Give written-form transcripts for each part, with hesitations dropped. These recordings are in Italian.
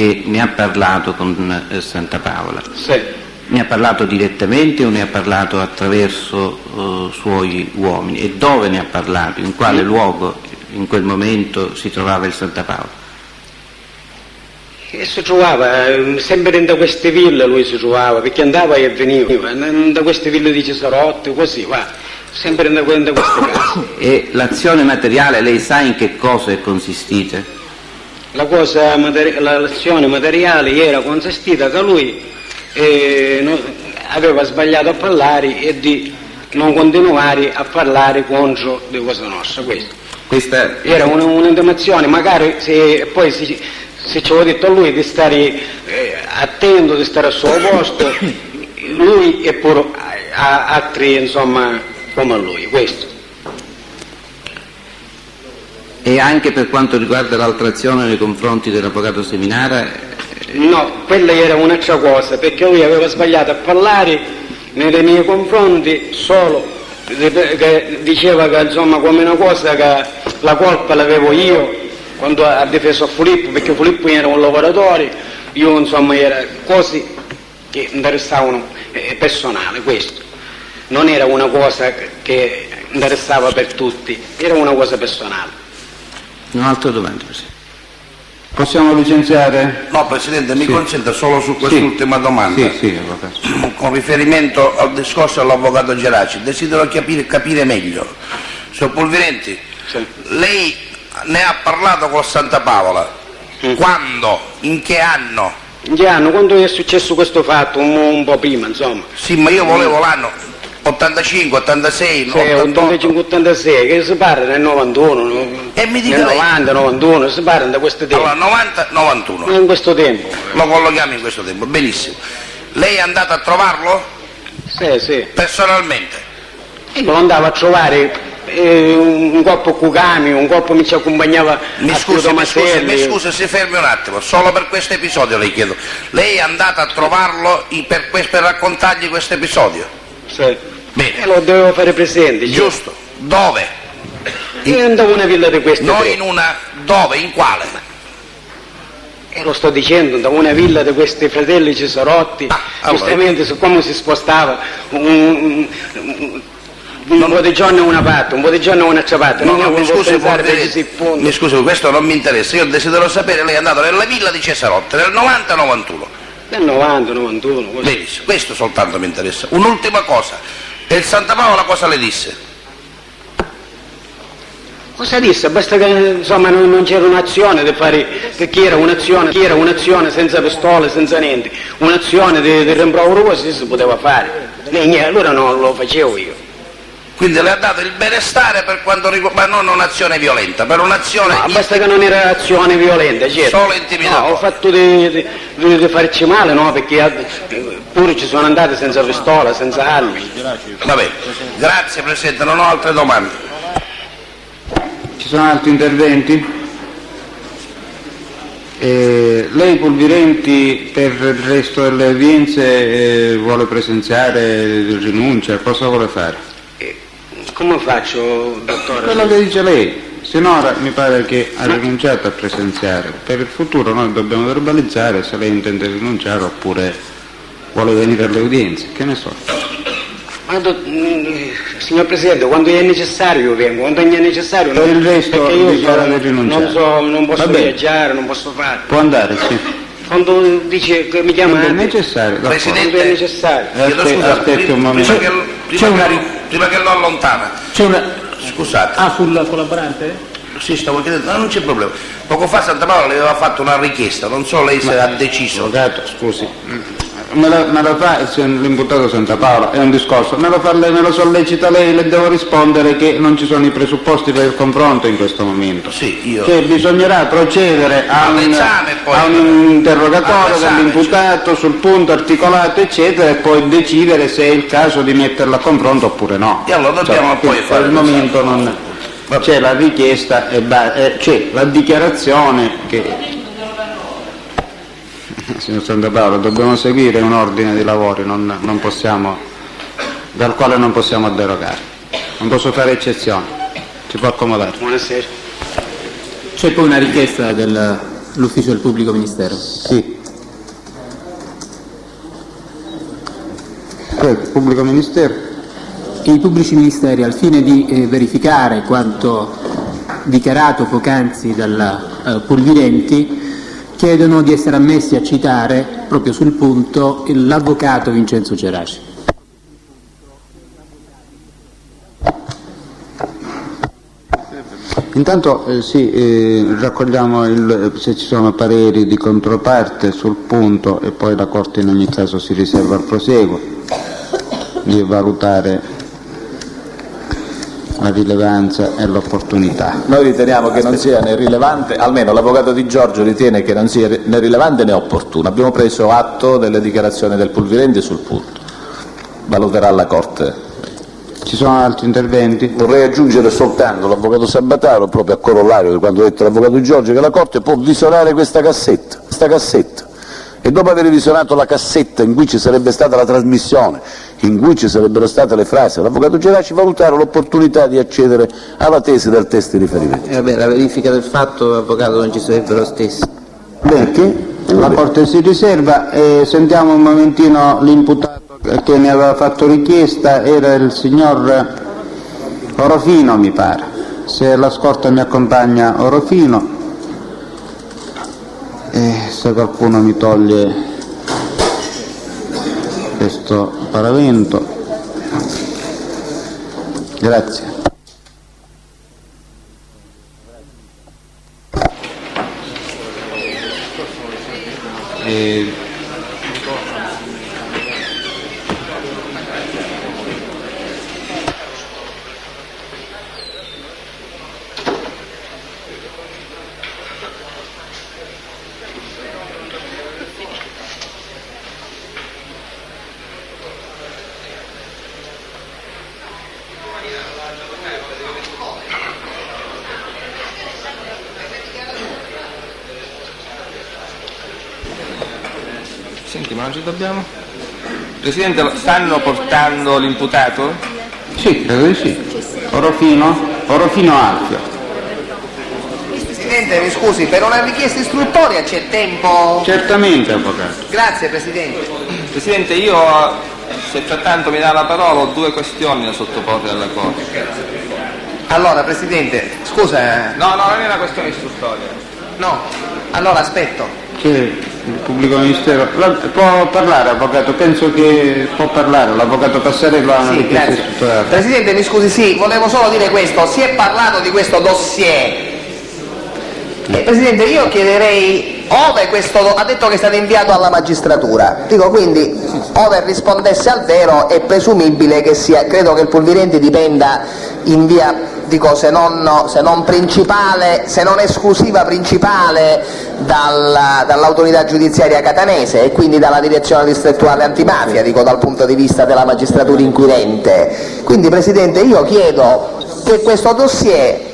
che ne ha parlato con Santa Paola. Sì. Ne ha parlato direttamente o ne ha parlato attraverso suoi uomini? E dove ne ha parlato? In quale luogo in quel momento si trovava il Santa Paola? E si trovava sempre in queste ville, lui si trovava, perché andava e veniva, da queste ville di Cesarotti, così va, sempre in queste case. E l'azione materiale, lei sa in che cosa è consistita? L'azione materiale era consistita che lui aveva sbagliato a parlare e di non continuare a parlare contro di Cosa Nostra. Questa era un'intimazione, magari se ci aveva detto a lui di stare attento, di stare al suo posto, lui e pure altri insomma come lui, questo. E anche per quanto riguarda l'altra azione nei confronti dell'avvocato Seminara? No, quella era un'altra cosa, perché lui aveva sbagliato a parlare nei miei confronti solo, che diceva che insomma come una cosa che la colpa l'avevo io quando ha difeso a Filippo, perché Filippo era un lavoratore, io insomma era cose che interessavano personale, questo. Non era una cosa che interessava per tutti, era una cosa personale. Un'altra domanda, Presidente. Possiamo licenziare? No, Presidente, mi consenta solo su quest'ultima domanda. Sì, avvocato. Con riferimento al discorso dell'avvocato Geraci, desidero capire meglio. Signor Pulvirenti, lei ne ha parlato con Santa Paola? Quando? In che anno? In che anno? Quando è successo questo fatto? Un po' prima, insomma. Sì, ma io volevo l'anno 85, 86, 85, 86, che si parla nel 91, e mi dica nel 90, 91, si parla da questo tempo. Allora, 90, 91. In questo tempo. Lo collochiamo in questo tempo, benissimo. Lei è andata a trovarlo? Sì. Personalmente? Lo andava a trovare un corpo Cucami, un corpo mi ci accompagnava mi scusi, si fermi un attimo, solo per questo episodio le chiedo. Lei è andata a trovarlo per raccontargli questo episodio? Sì. Bene. Lo dovevo fare presente. Giusto. Dove? Io andavo in una villa di queste. No, in una. Dove? In quale? Lo sto dicendo, da una villa di questi fratelli Cesarotti, giustamente siccome si spostava un po' di giorno a una parte, un po' di giorno a un'altra parte. Mi scusi, questo non mi interessa, io desidero sapere, lei è andato nella villa di Cesarotti nel 90-91. Nel 90-91. Benissimo, questo soltanto mi interessa. Un'ultima cosa, e il Santa Paola cosa le disse? Cosa disse? Basta che insomma non c'era un'azione da fare, perché era un'azione senza pistole, senza niente, un'azione di rimprovero così si poteva fare. Allora non lo facevo io. Quindi le ha dato il benestare per quanto riguarda, ma non un'azione violenta, per un'azione... No, basta che non era azione violenta, certo. Solo intimidatoria. No, ho fatto di farci male, no, perché pure ci sono andate senza pistola, senza armi. Va bene, grazie Presidente, non ho altre domande. Ci sono altri interventi? Lei Pulvirenti per il resto delle udienze vuole presenziare, rinuncia, cosa vuole fare? Come faccio, dottore? Quello che dice lei, sinora mi pare che ha rinunciato a presenziare, per il futuro noi dobbiamo verbalizzare se lei intende rinunciare oppure vuole venire alle udienze, che ne so. Signor Presidente, quando è necessario io vengo, quando è necessario per il resto dichiara di rinunciare. Non posso viaggiare, non posso fare. Può andare, sì. Quando dice che mi chiama quando è necessario, Presidente, è necessario. Aspetti un momento. Prima che lo allontana. Scusate. Sul collaborante? Sì, stavo chiedendo, no, non c'è problema. Poco fa Santa Paola le aveva fatto una richiesta, non so lei se ha deciso. Avvocato, scusi, me la fa l'imputato Santa Paola, è un discorso, me lo sollecita lei, le devo rispondere che non ci sono i presupposti per il confronto in questo momento. Sì, io. Che bisognerà procedere a un interrogatorio dell'imputato sul punto articolato eccetera e poi decidere se è il caso di metterlo a confronto oppure no. E allora dobbiamo poi fare. Per il momento non c'è la richiesta e c'è la dichiarazione che... Signor Santa Paola, dobbiamo seguire un ordine di lavori non possiamo, dal quale non possiamo derogare, non posso fare eccezioni, ci può accomodare. Buonasera. C'è poi una richiesta del l'ufficio del pubblico ministero. Sì. Pubblico ministero. Che i pubblici ministeri, al fine di verificare quanto dichiarato poc'anzi dalla Pulvirenti, chiedono di essere ammessi a citare, proprio sul punto, l'avvocato Vincenzo Geraci. Intanto raccogliamo se ci sono pareri di controparte sul punto e poi la Corte in ogni caso si riserva al proseguo di valutare la rilevanza e l'opportunità. Noi riteniamo che non sia né rilevante, almeno l'avvocato Di Giorgio ritiene che non sia né rilevante né opportuno. Abbiamo preso atto delle dichiarazioni del Pulvirenti sul punto. Valuterà la Corte. Ci sono altri interventi? Vorrei aggiungere soltanto l'avvocato Sabataro, proprio a corollario di quanto ha detto l'avvocato Di Giorgio, che la Corte può visionare questa cassetta, e dopo aver visionato la cassetta in cui ci sarebbe stata la trasmissione, in cui ci sarebbero state le frasi dell'avvocato Geraci, valutare l'opportunità di accedere alla tesi del test di riferimento. Vabbè, la verifica del fatto, avvocato, non ci sarebbe lo stesso. Perché? La Corte si riserva e sentiamo un momentino l'imputato che ne aveva fatto richiesta, era il signor Orofino, mi pare. Se la scorta mi accompagna Orofino, se qualcuno mi toglie questo paravento. Grazie. Senti, ma non ci dobbiamo? Presidente, stanno portando l'imputato? Sì, credo di sì. Orofino Alfio. Presidente, mi scusi, per una richiesta istruttoria c'è tempo? Certamente, avvocato. Grazie, Presidente. Presidente, io, se frattanto mi dà la parola, ho due questioni da sottoporre alla Corte. Allora, Presidente, scusa. No, non è una questione istruttoria. No, allora aspetto. C'è il pubblico ministero. Può parlare, avvocato? Penso che può parlare. L'avvocato Passarello ha una Sì, richiesta grazie. istruttoria. Presidente, mi scusi, sì, volevo solo dire questo. Si è parlato di questo dossier. Presidente, io chiederei, ove questo ha detto che è stato inviato alla magistratura, dico quindi, ove rispondesse al vero è presumibile che sia, credo che il Pulvirenti dipenda in via, dico, se non principale, se non esclusiva principale dall'autorità giudiziaria catanese e quindi dalla direzione distrettuale antimafia, dico, dal punto di vista della magistratura inquirente. Quindi, Presidente, io chiedo che questo dossier,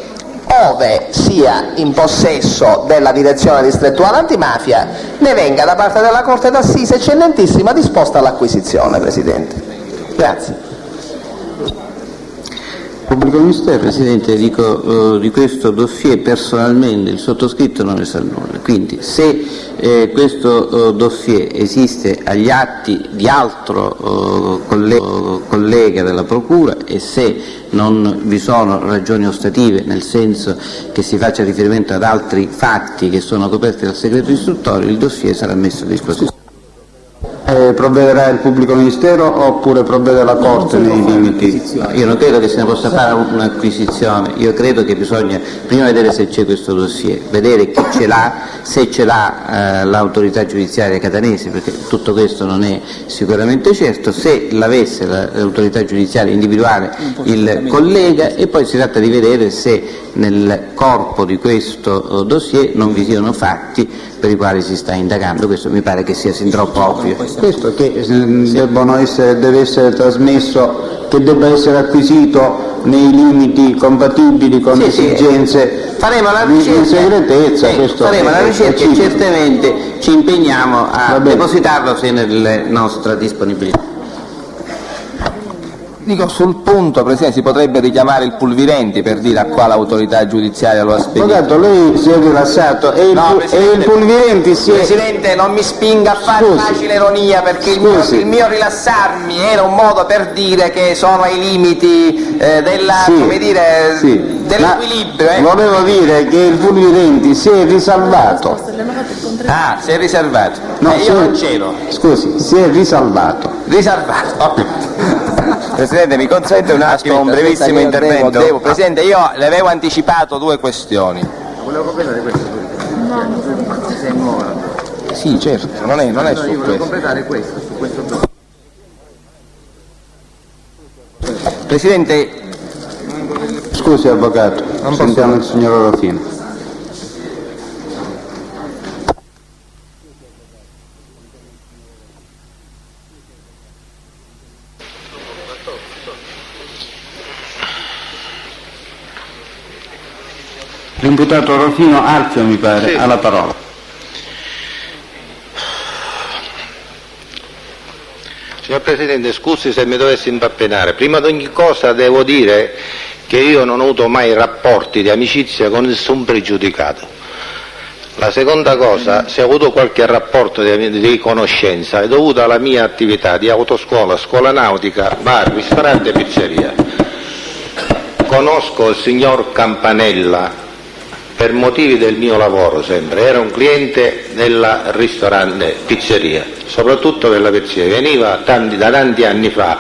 ove sia in possesso della direzione distrettuale antimafia, ne venga da parte della Corte d'Assise eccellentissima disposta all'acquisizione, Presidente. Grazie. Pubblico ministero. Presidente, dico di questo dossier personalmente il sottoscritto non ne sa nulla, quindi se questo dossier esiste agli atti di altro collega della Procura e se non vi sono ragioni ostative, nel senso che si faccia riferimento ad altri fatti che sono coperti dal segreto istruttorio, il dossier sarà messo a disposizione. Provvederà il pubblico ministero oppure provvede la Corte nei limiti? Io non credo che se ne possa fare un'acquisizione, io credo che bisogna prima vedere se c'è questo dossier, vedere chi ce l'ha, se ce l'ha l'autorità giudiziaria catanese, perché tutto questo non è sicuramente certo, se l'avesse l'autorità giudiziaria individuale il collega, e poi si tratta di vedere se nel corpo di questo dossier non vi siano fatti per i quali si sta indagando. Questo mi pare che sia sin troppo ovvio. Questo che deve essere trasmesso, che debba essere acquisito nei limiti compatibili con esigenze faremo la di ricerca, segretezza. Faremo la ricerca e certamente ci impegniamo a depositarlo se nella nostra disponibilità. Dico, sul punto, Presidente, si potrebbe richiamare il Pulvirenti per dire a quale autorità giudiziaria lo ha spedito. Avvocato, lei si è rilassato e il Pulvirenti si è... Presidente, non mi spinga a fare facile ironia, perché il mio rilassarmi era un modo per dire che sono ai limiti dell'equilibrio. Volevo dire che il Pulvirenti si è risalvato. Ah, si è riservato. No, Io non c'ero. Scusi, si è risalvato. Riservato. Presidente, mi consente un attimo un brevissimo intervento? Presidente, io le avevo anticipato due questioni. Volevo completare questo. Sì, certo, non è su questo. Volevo completare questo, su questo. Presidente, Scusi, avvocato, sentiamo il signor Orofino. L'imputato Orofino Alfio, mi pare, ha la parola. Signor Presidente, scusi se mi dovessi impappenare. Prima di ogni cosa devo dire che io non ho avuto mai rapporti di amicizia con nessun pregiudicato. La seconda cosa, se ho avuto qualche rapporto di conoscenza, è dovuto alla mia attività di autoscuola, scuola nautica, bar, ristorante e pizzeria. Conosco il signor Campanella per motivi del mio lavoro sempre, era un cliente del ristorante pizzeria, soprattutto della pizzeria, veniva da tanti anni fa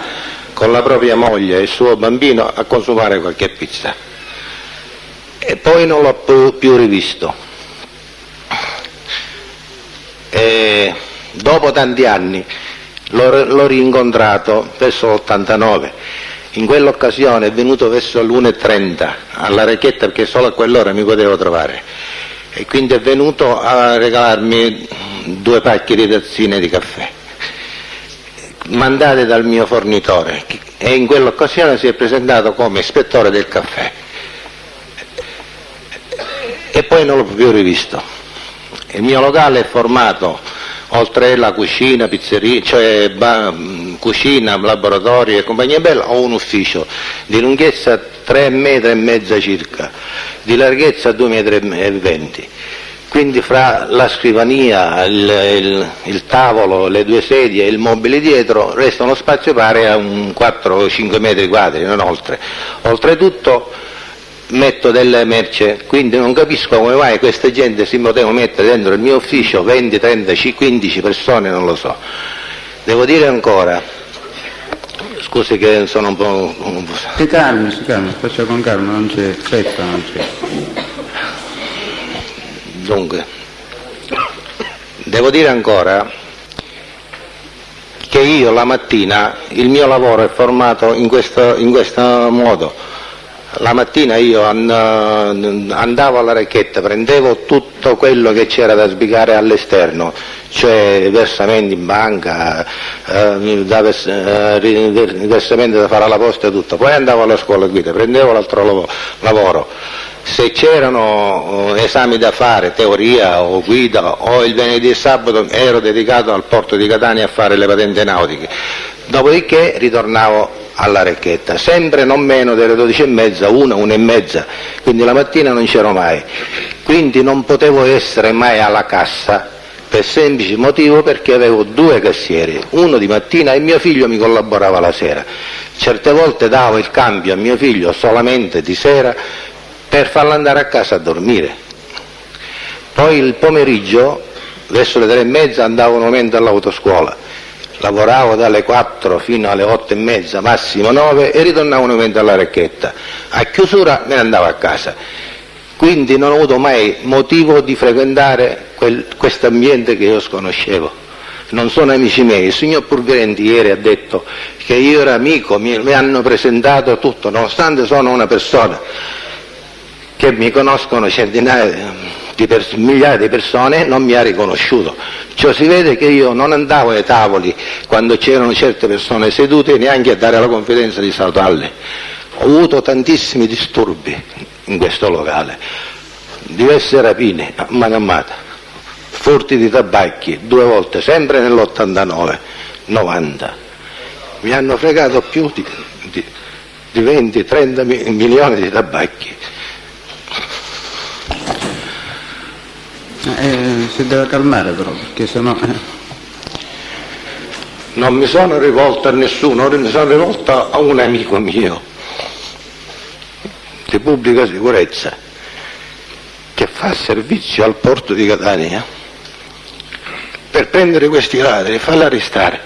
con la propria moglie e il suo bambino a consumare qualche pizza e poi non l'ho più rivisto. E dopo tanti anni l'ho rincontrato verso l'89. In quell'occasione è venuto verso l'1:30 alla Racchetta, perché solo a quell'ora mi potevo trovare, e quindi è venuto a regalarmi 2 pacchi di tazzine di caffè mandate dal mio fornitore, e in quell'occasione si è presentato come ispettore del caffè e poi non l'ho più rivisto. Il mio locale è formato, oltre alla cucina, pizzeria, cioè cucina, laboratorio e compagnia bella, ho un ufficio di lunghezza 3,5 metri circa, di larghezza 2,20 metri. Quindi fra la scrivania, il tavolo, le 2 sedie e il mobile dietro resta uno spazio pari a un 4-5 metri quadri, non oltre. Oltretutto metto delle merce, quindi non capisco come mai questa gente si poteva mettere dentro il mio ufficio 20, 30, 15 persone, non lo so. Devo dire ancora, scusi che sono un po'... Si calmi, faccia con calma, non c'è fretta, non c'è. Dunque, devo dire ancora che io la mattina, il mio lavoro è formato in questo modo. La mattina io andavo alla Racchetta, prendevo tutto quello che c'era da sbrigare all'esterno, cioè versamenti in banca, versamenti da fare alla posta e tutto, poi andavo alla scuola guida, prendevo l'altro lavoro. Se c'erano esami da fare, teoria o guida, o il venerdì e sabato ero dedicato al porto di Catania a fare le patenti nautiche, dopodiché ritornavo alla Racchetta, sempre non meno delle 12:30, 1:30, quindi la mattina non c'ero mai, quindi non potevo essere mai alla cassa per semplice motivo perché avevo 2 cassieri, uno di mattina e mio figlio mi collaborava la sera. Certe volte davo il cambio a mio figlio solamente di sera per farlo andare a casa a dormire. Poi il pomeriggio, verso le 3:30, andavo nuovamente all'autoscuola. Lavoravo dalle 4 fino alle 8:30, massimo 9, e ritornavo nuovamente alla Racchetta. A chiusura me ne andavo a casa. Quindi non ho avuto mai motivo di frequentare questo ambiente che io sconoscevo. Non sono amici miei. Il signor Pulvirenti ieri ha detto che io ero amico, mi hanno presentato tutto, nonostante sono una persona che mi conoscono centinaia migliaia di persone, non mi ha riconosciuto. Ciò si vede che io non andavo ai tavoli quando c'erano certe persone sedute, neanche a dare la confidenza di salutarle. Ho avuto tantissimi disturbi in questo locale, diverse rapine a mano armata, furti di tabacchi 2 volte, sempre nell'89, 90. Mi hanno fregato più di 20-30 milioni di tabacchi. Si deve calmare però, perché sennò... Non mi sono rivolto a nessuno, mi sono rivolto a un amico mio di pubblica sicurezza che fa servizio al porto di Catania per prendere questi ladri e farli arrestare.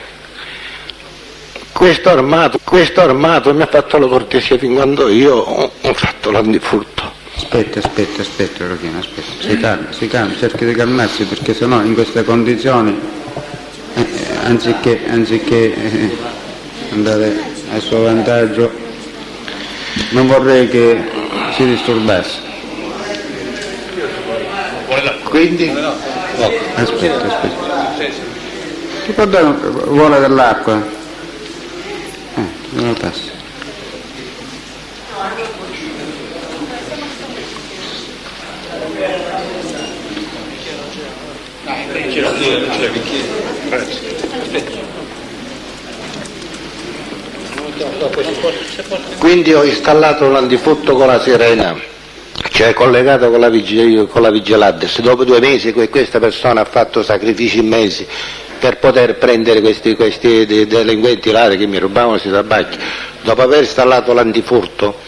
Questo armato mi ha fatto la cortesia fin quando io ho fatto l'antifurto. Aspetta Rocchino, aspetta, si calmi, cerchi di calmarsi, perché sennò in queste condizioni, anziché andare a suo vantaggio, non vorrei che si disturbasse. Quindi? Aspetta. Ti può dare vuole dell'acqua? Non lo passi. Quindi ho installato l'antifurto con la sirena, cioè collegato con la Vigilantes. Dopo 2 mesi questa persona ha fatto sacrifici immensi per poter prendere questi delinquenti ladri che mi rubavano questi tabacchi. Dopo aver installato l'antifurto,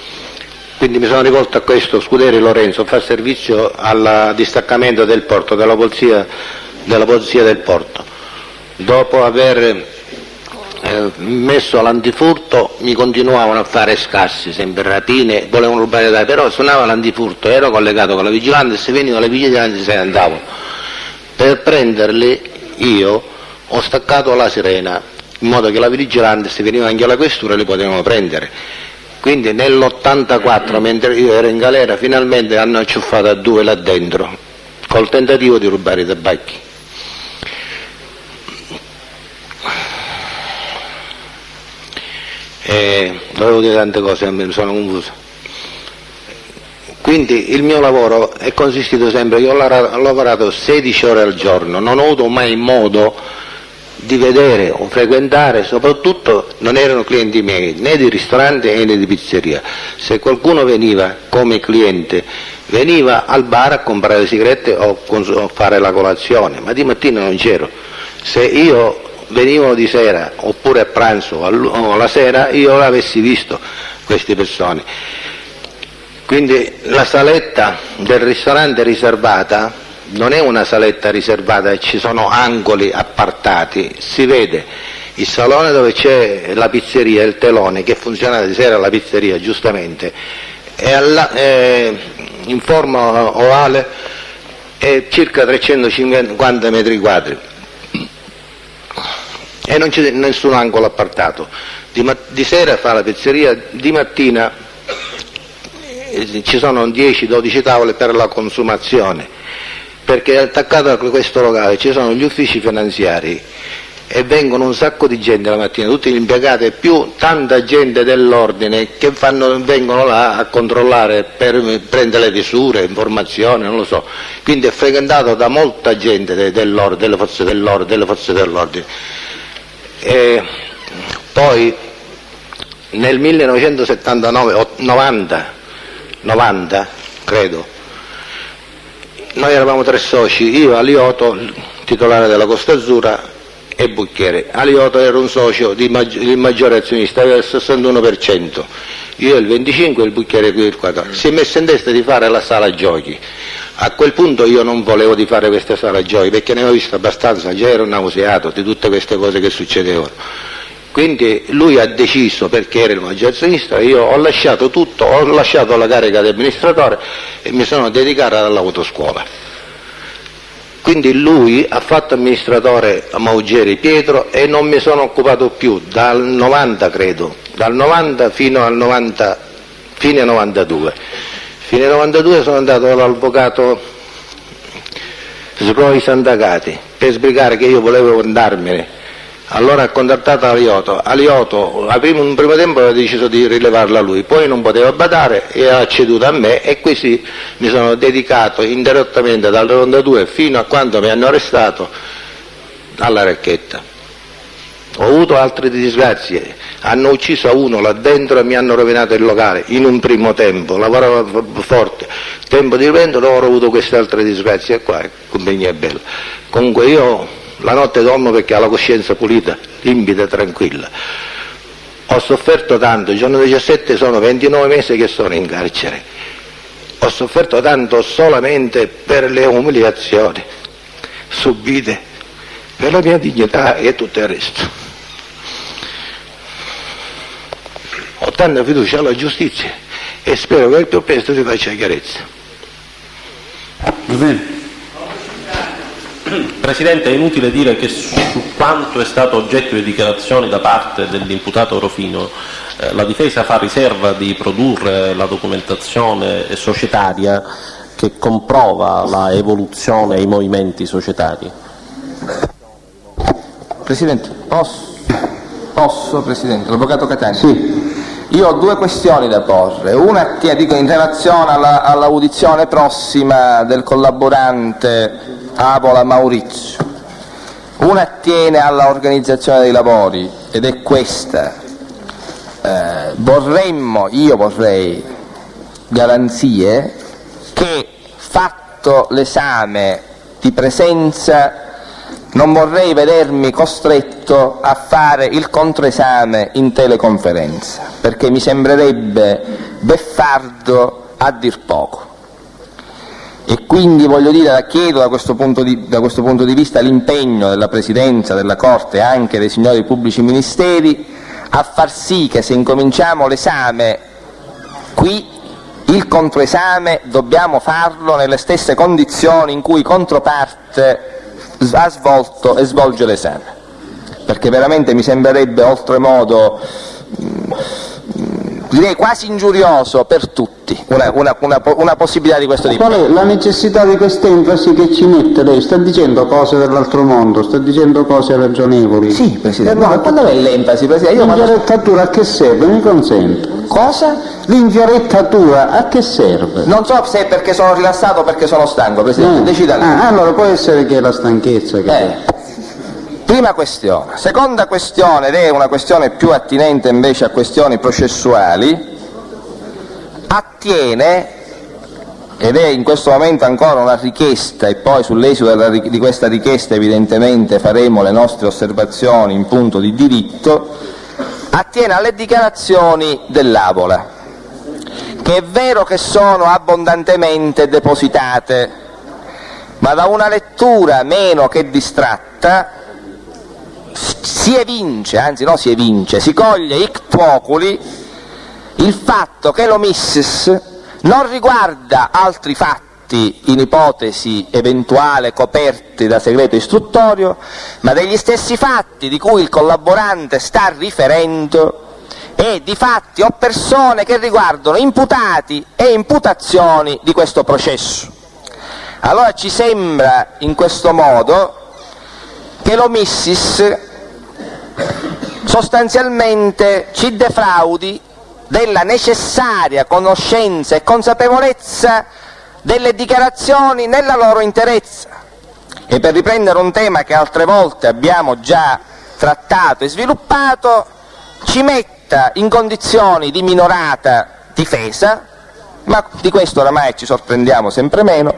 quindi mi sono rivolto a questo Scuderi Lorenzo, fa servizio al distaccamento del porto, della polizia del porto. Dopo aver messo l'antifurto mi continuavano a fare scassi, sempre rapine, volevano rubare dai, però suonava l'antifurto, ero collegato con la vigilanza, se venivano le vigilanze se ne andavo. Per prenderli io ho staccato la sirena, in modo che la vigilante, se veniva anche alla questura, li potevano prendere. Quindi nell'84, mentre io ero in galera, finalmente hanno acciuffato a 2 là dentro, col tentativo di rubare i tabacchi. Dovevo dire tante cose, mi sono confuso. Quindi il mio lavoro è consistito sempre, io ho lavorato 16 ore al giorno, non ho avuto mai modo di vedere o frequentare, soprattutto non erano clienti miei, né di ristorante né di pizzeria. Se qualcuno veniva come cliente, veniva al bar a comprare sigarette o fare la colazione, ma di mattina non c'ero. Se io venivo di sera oppure a pranzo o la sera, io l'avessi visto queste persone. Quindi la saletta del ristorante riservata non è una saletta riservata e ci sono angoli appartati, si vede il salone dove c'è la pizzeria, il telone che funziona di sera, la pizzeria giustamente, è in forma ovale, è circa 350 metri quadri e non c'è nessun angolo appartato. Di sera fa la pizzeria, di mattina ci sono 10-12 tavole per la consumazione, perché attaccato a questo locale ci sono gli uffici finanziari e vengono un sacco di gente la mattina, tutti gli impiegati e più tanta gente dell'ordine che vengono là a controllare per prendere le visure, informazioni, non lo so. Quindi è frequentato da molta gente delle forze dell'ordine. E poi nel 1990 credo, noi eravamo 3 soci, io, Alioto, titolare della Costa Azzurra, e Bucchiere. Alioto era un socio il maggiore azionista, aveva il 61%, io il 25% e il Bucchiere il 14%. Si è messo in testa di fare la sala giochi. A quel punto io non volevo di fare questa sala giochi perché ne avevo visto abbastanza, già ero nauseato di tutte queste cose che succedevano. Quindi lui ha deciso, perché era il maggiore azionista, io ho lasciato tutto, ho lasciato la carica di amministratore e mi sono dedicato all'autoscuola. Quindi lui ha fatto amministratore a Maugeri Pietro e non mi sono occupato più dal 90 credo, dal 90 fino al fine 92. Fine 92 sono andato dall'avvocato Sroi Santagati per spiegare che io volevo andarmene. Allora ha contattato Alioto, un primo tempo aveva deciso di rilevarla lui, poi non poteva badare e ha ceduto a me e così mi sono dedicato interrottamente dal 92 fino a quando mi hanno arrestato alla racchetta. Ho avuto altre disgrazie, hanno ucciso uno là dentro e mi hanno rovinato il locale in un primo tempo, lavorava forte, tempo di vento, ora ho avuto queste altre disgrazie qua, compagnia bella. Comunque io la notte dormo perché ho la coscienza pulita, limpida e tranquilla. Ho sofferto tanto, il giorno 17 sono 29 mesi che sono in carcere, ho sofferto tanto solamente per le umiliazioni subite, per la mia dignità e tutto il resto. Ho tanta fiducia alla giustizia e spero che al più presto si faccia chiarezza. Va bene. Presidente, è inutile dire che su quanto è stato oggetto di dichiarazioni da parte dell'imputato Rofino, la difesa fa riserva di produrre la documentazione societaria che comprova la evoluzione e i movimenti societari. Presidente, posso Presidente? L'Avvocato Catania? Sì. Io ho due questioni da porre, una dico in relazione all'audizione prossima del collaborante Avola Maurizio, una attiene alla organizzazione dei lavori ed è questa. Io vorrei garanzie che, fatto l'esame di presenza, non vorrei vedermi costretto a fare il controesame in teleconferenza, perché mi sembrerebbe beffardo a dir poco. E quindi voglio dire, chiedo da questo punto di vista l'impegno della Presidenza, della Corte e anche dei signori pubblici ministeri a far sì che se incominciamo l'esame qui, il controesame dobbiamo farlo nelle stesse condizioni in cui controparte ha svolto e svolge l'esame, perché veramente mi sembrerebbe oltremodo direi quasi ingiurioso per tutti una possibilità di questo tipo. Qual è la necessità di questa enfasi che ci mette lei? Sta dicendo cose dell'altro mondo, sta dicendo cose ragionevoli. Sì, Presidente, ma quando è l'enfasi, Presidente? L'infiorettatura a che serve? Mi consente. Cosa? L'infiorettatura a che serve? Non so se è perché sono rilassato o perché sono stanco, Presidente, decida lei. Allora può essere che è la stanchezza che Prima questione. Seconda questione, ed è una questione più attinente invece a questioni processuali, attiene, ed è in questo momento ancora una richiesta e poi sull'esito di questa richiesta evidentemente faremo le nostre osservazioni in punto di diritto, attiene alle dichiarazioni dell'Avola, che è vero che sono abbondantemente depositate, ma da una lettura meno che distratta si coglie ictu oculi il fatto che l'omissis non riguarda altri fatti in ipotesi eventuale coperti da segreto istruttorio, ma degli stessi fatti di cui il collaborante sta riferendo e di fatti o persone che riguardano imputati e imputazioni di questo processo. Allora ci sembra in questo modo che l'omissis sostanzialmente ci defraudi della necessaria conoscenza e consapevolezza delle dichiarazioni nella loro interezza. E per riprendere un tema che altre volte abbiamo già trattato e sviluppato, ci metta in condizioni di minorata difesa, ma di questo oramai ci sorprendiamo sempre meno,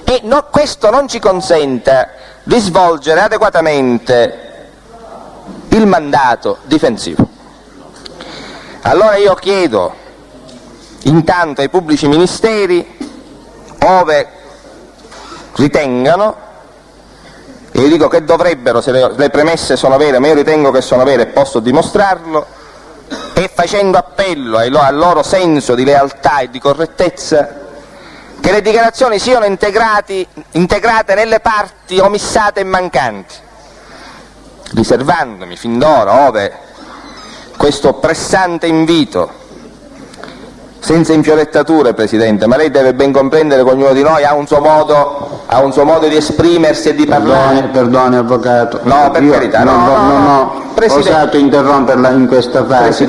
e questo non ci consenta di svolgere adeguatamente il mandato difensivo. Allora io chiedo intanto ai pubblici ministeri, ove ritengano, e io dico che dovrebbero, se le premesse sono vere, ma io ritengo che sono vere e posso dimostrarlo, e facendo appello al loro senso di lealtà e di correttezza, che le dichiarazioni siano integrate nelle parti omissate e mancanti, riservandomi fin d'ora, ove questo pressante invito, senza infiorettature, Presidente, ma lei deve ben comprendere che ognuno di noi ha un suo modo di esprimersi e di parlare. Perdoni, Avvocato. No, per carità, non ho osato interromperla in questa fase.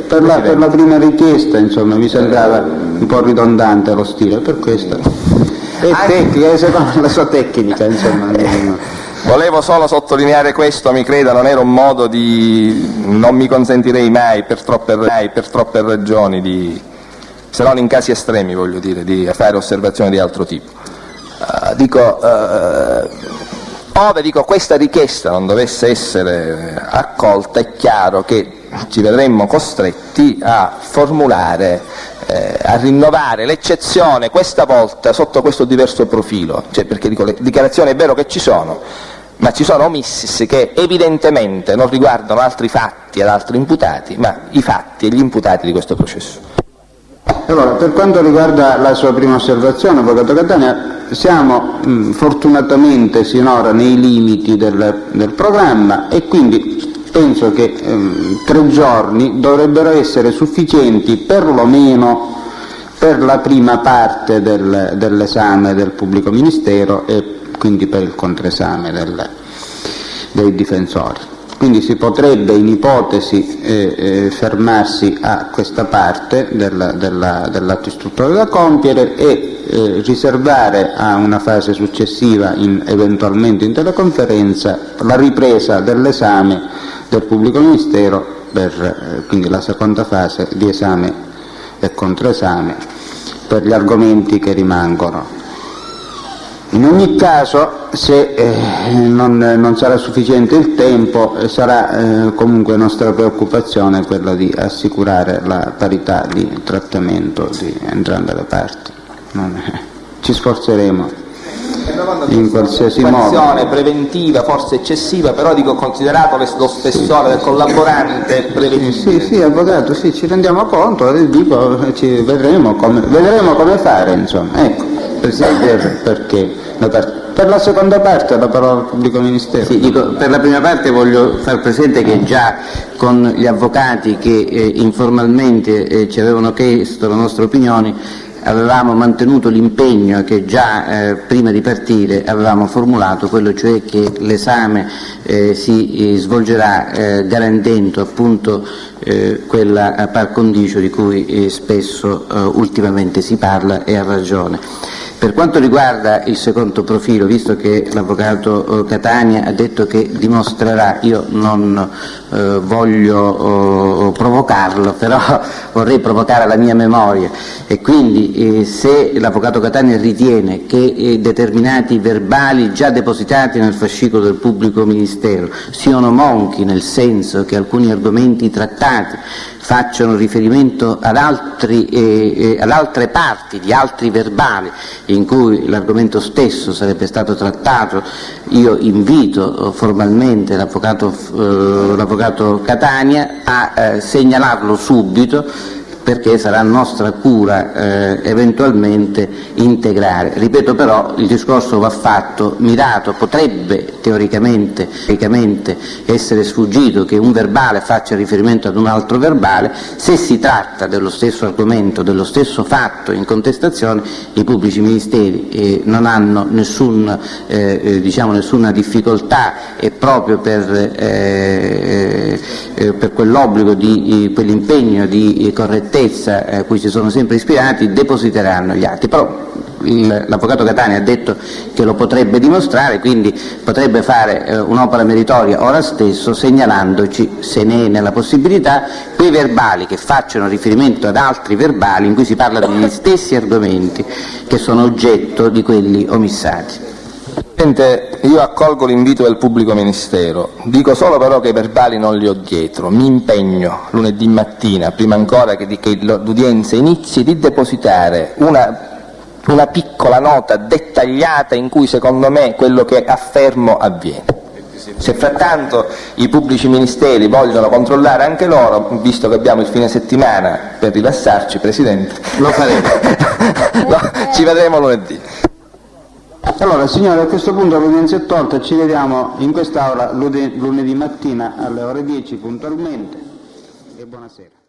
Per la prima richiesta, insomma, mi sembrava un po' ridondante lo stile, per questo. È tecnica, secondo la sua tecnica, insomma. Volevo solo sottolineare questo, mi creda, non era un modo non mi consentirei mai per troppe ragioni, se non in casi estremi, voglio dire, di fare osservazioni di altro tipo. Ove questa richiesta non dovesse essere accolta, è chiaro che ci vedremmo costretti a formulare, a rinnovare l'eccezione, questa volta sotto questo diverso profilo, perché le dichiarazioni è vero che ci sono, ma ci sono omissis che evidentemente non riguardano altri fatti ad altri imputati, ma i fatti e gli imputati di questo processo. Allora, per quanto riguarda la sua prima osservazione, Avvocato Catania, siamo fortunatamente sinora nei limiti del programma e quindi penso che 3 giorni dovrebbero essere sufficienti perlomeno per la prima parte dell'esame del pubblico ministero e quindi per il controesame dei difensori. Quindi si potrebbe in ipotesi fermarsi a questa parte dell'atto istruttorio da compiere e riservare a una fase successiva, eventualmente in teleconferenza, la ripresa dell'esame del pubblico ministero per quindi la seconda fase di esame e controesame per gli argomenti che rimangono. In ogni caso, se non sarà sufficiente il tempo, sarà comunque nostra preoccupazione quella di assicurare la parità di trattamento di entrambe le parti. Ci sforzeremo in qualsiasi modo. Un'azione preventiva, forse eccessiva, però considerato lo spessore del collaborante preventivo. Sì, Avvocato, sì, ci rendiamo conto, vedremo come fare, insomma. Ecco, Presidente, perché? Per la seconda parte la parola al pubblico ministero. Sì, per la prima parte voglio far presente che già con gli avvocati che informalmente ci avevano chiesto la nostra opinione avevamo mantenuto l'impegno che già prima di partire avevamo formulato, quello cioè che l'esame si svolgerà garantendo appunto quella par condicio di cui spesso ultimamente si parla, e ha ragione. Per quanto riguarda il secondo profilo, visto che l'Avvocato Catania ha detto che dimostrerà, io non voglio provocarlo, però vorrei provocare la mia memoria, e quindi se l'Avvocato Catania ritiene che determinati verbali già depositati nel fascicolo del pubblico ministero siano monchi, nel senso che alcuni argomenti trattati facciano riferimento ad altre parti di altri verbali in cui l'argomento stesso sarebbe stato trattato, io invito formalmente l'Avvocato Catania a segnalarlo subito, perché sarà nostra cura eventualmente integrare. Ripeto però, il discorso va fatto mirato, potrebbe teoricamente essere sfuggito che un verbale faccia riferimento ad un altro verbale. Se si tratta dello stesso argomento, dello stesso fatto in contestazione, i pubblici ministeri non hanno nessuna difficoltà, e proprio per quell'obbligo quell'impegno di correttezza a cui si sono sempre ispirati, depositeranno gli atti. Però l'Avvocato Catania ha detto che lo potrebbe dimostrare, quindi potrebbe fare un'opera meritoria ora stesso, segnalandoci, se ne è nella possibilità, quei verbali che facciano riferimento ad altri verbali in cui si parla degli stessi argomenti che sono oggetto di quelli omissati. Presidente, io accolgo l'invito del pubblico ministero, dico solo però che i verbali non li ho dietro, mi impegno lunedì mattina, prima ancora che l'udienza inizi, di depositare una piccola nota dettagliata in cui secondo me quello che affermo avviene. Se frattanto i pubblici ministeri vogliono controllare anche loro, visto che abbiamo il fine settimana per rilassarci, Presidente, lo faremo. No, ci vedremo lunedì. Allora, signore, a questo punto l'udienza è tolta, ci vediamo in quest'Aula lunedì mattina alle ore 10 puntualmente, e buonasera.